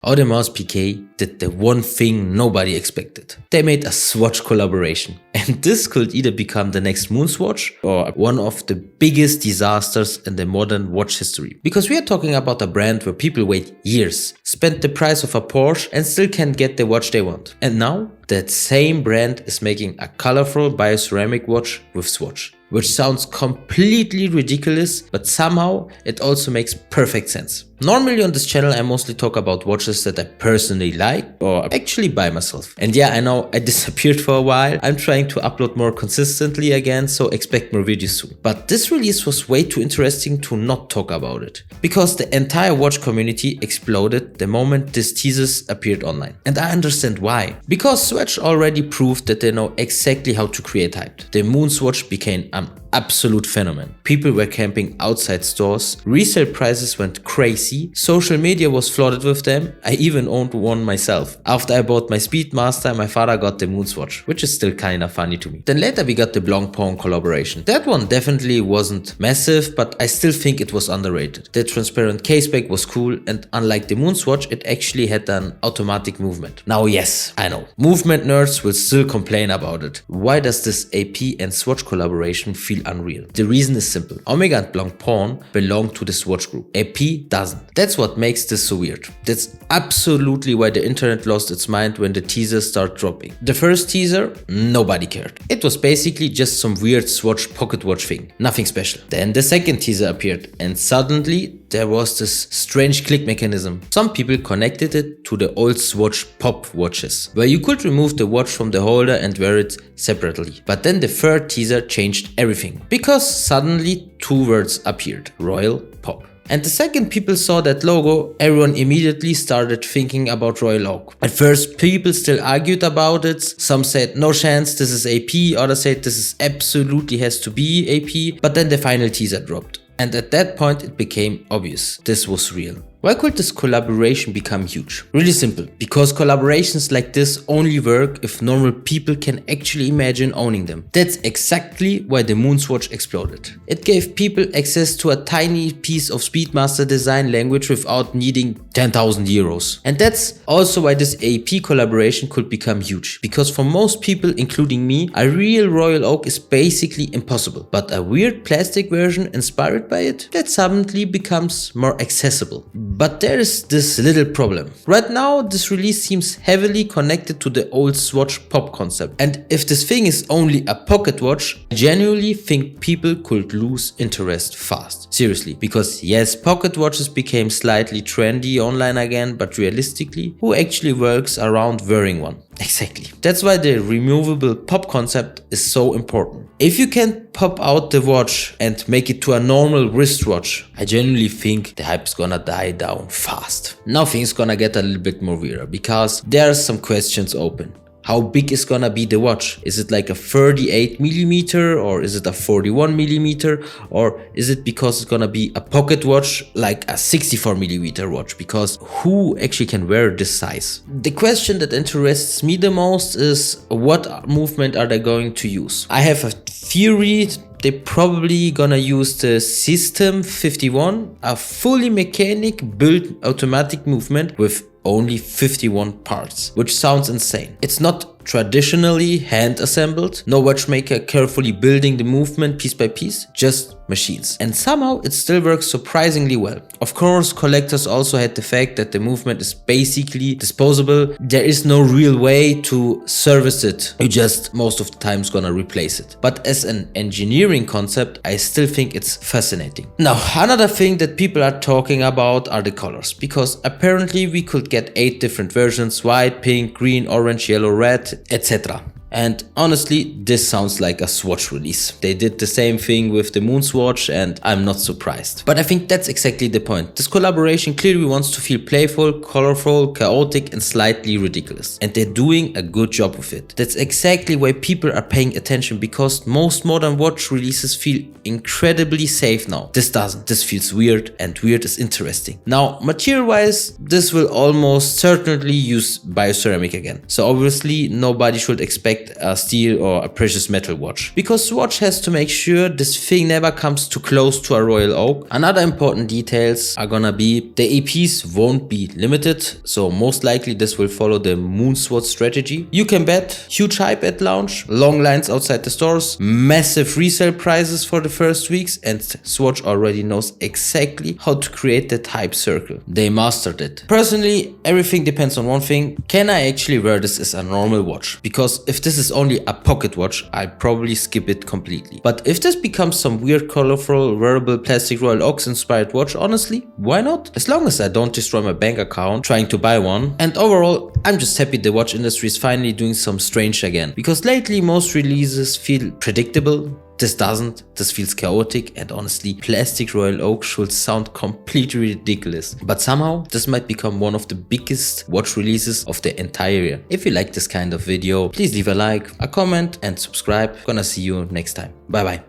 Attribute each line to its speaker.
Speaker 1: Audemars Piguet did the one thing nobody expected. They made a Swatch collaboration. And this could either become the next MoonSwatch or one of the biggest disasters in the modern watch history. Because we are talking about a brand where people wait years, spend the price of a Porsche and still can't get the watch they want. And now that same brand is making a colorful bioceramic watch with Swatch. Which sounds completely ridiculous, but somehow it also makes perfect sense. Normally on this channel I mostly talk about watches that I personally like or actually buy myself. And yeah, I know I disappeared for a while. I'm trying to upload more consistently again, so expect more videos soon. But this release was way too interesting to not talk about it. Because the entire watch community exploded the moment this Teasers appeared online. And I understand why. Because Swatch already proved that they know exactly how to create hype. The MoonSwatch became an absolute phenomenon. People were camping outside stores, resale prices went crazy, social media was flooded with them. I even owned one myself. After I bought my Speedmaster, my father got the MoonSwatch, which is still kinda funny to me. Then later we got the Blancpain collaboration. That one definitely wasn't massive, but I still think it was underrated. The transparent caseback was cool, and unlike the MoonSwatch, it actually had an automatic movement. Now yes, I know, movement nerds will still complain about it. Why does this AP and Swatch collaboration feel unreal? The reason is simple. Omega and Blancpain belong to the Swatch group. AP doesn't. That's what makes this so weird. That's absolutely why the internet lost its mind when the teasers start dropping. The first teaser, nobody cared. It was basically just some weird Swatch pocket watch thing. Nothing special. Then the second teaser appeared and suddenly there was this strange click mechanism. Some people connected it to the old Swatch pop watches, where you could remove the watch from the holder and wear it separately. But then the third teaser changed everything, because suddenly two words appeared: Royal Pop. And the second people saw that logo, everyone immediately started thinking about Royal Oak. At first, people still argued about it. Some said, no chance, this is AP. Others said, this is absolutely has to be AP. But then the final teaser dropped. And at that point, it became obvious this was real. Why could this collaboration become huge? Really simple, because collaborations like this only work if normal people can actually imagine owning them. That's exactly why the MoonSwatch exploded. It gave people access to a tiny piece of Speedmaster design language without needing 10,000 euros. And that's also why this AP collaboration could become huge, because for most people, including me, a real Royal Oak is basically impossible. But a weird plastic version inspired by it, that suddenly becomes more accessible. But there is this little problem. Right now, this release seems heavily connected to the old Swatch pop concept. And if this thing is only a pocket watch, I genuinely think people could lose interest fast. Seriously, because yes, pocket watches became slightly trendy online again, but realistically, who actually works around wearing one? Exactly. That's why the removable pop concept is so important. If you can pop out the watch and make it to a normal wristwatch, I genuinely think the hype's gonna die down fast. Now things gonna get a little bit more weird, because there are some questions open. How big is gonna be the watch? Is it like a 38mm or is it a 41mm, or is it because it's gonna be a pocket watch like a 64mm watch? Because who actually can wear this size? The question that interests me the most is, what movement are they going to use? I have a theory. They're probably gonna use the System 51, a fully mechanic built automatic movement with only 51 parts, which sounds insane. It's not traditionally hand assembled, no watchmaker carefully building the movement piece by piece, just machines. And somehow it still works surprisingly well. Of course, collectors also had the fact that the movement is basically disposable. There is no real way to service it. You just most of the times gonna replace it. But as an engineering concept, I still think it's fascinating. Now, another thing that people are talking about are the colors, because apparently we could get 8 different versions: white, pink, green, orange, yellow, red, etc. And honestly, this sounds like a Swatch release. They did the same thing with the MoonSwatch and I'm not surprised. But I think that's exactly the point. This collaboration clearly wants to feel playful, colorful, chaotic and slightly ridiculous. And they're doing a good job with it. That's exactly why people are paying attention, because most modern watch releases feel incredibly safe now. This doesn't. This feels weird, and weird is interesting. Now, material wise, this will almost certainly use bioceramic again. So obviously nobody should expect expect a steel or a precious metal watch. Because Swatch has to make sure this thing never comes too close to a royal oak. Another important details are gonna be the APs won't be limited, so most likely this will follow the MoonSwatch strategy. You can bet huge hype at launch, long lines outside the stores, massive resale prices for the first weeks, and Swatch already knows exactly how to create that hype circle. They mastered it. Personally, everything depends on one thing: can I actually wear this as a normal watch? Because if this is only a pocket watch, I'll probably skip it completely. But if this becomes some weird colorful wearable plastic Royal Oaks inspired watch, honestly, why not? As long as I don't destroy my bank account trying to buy one. And overall, I'm just happy the watch industry is finally doing some strange again. Because lately most releases feel predictable. This doesn't, this feels chaotic, and honestly, plastic Royal Oak should sound completely ridiculous. But somehow, this might become one of the biggest watch releases of the entire year. If you like this kind of video, please leave a like, a comment and subscribe. Gonna see you next time. Bye bye.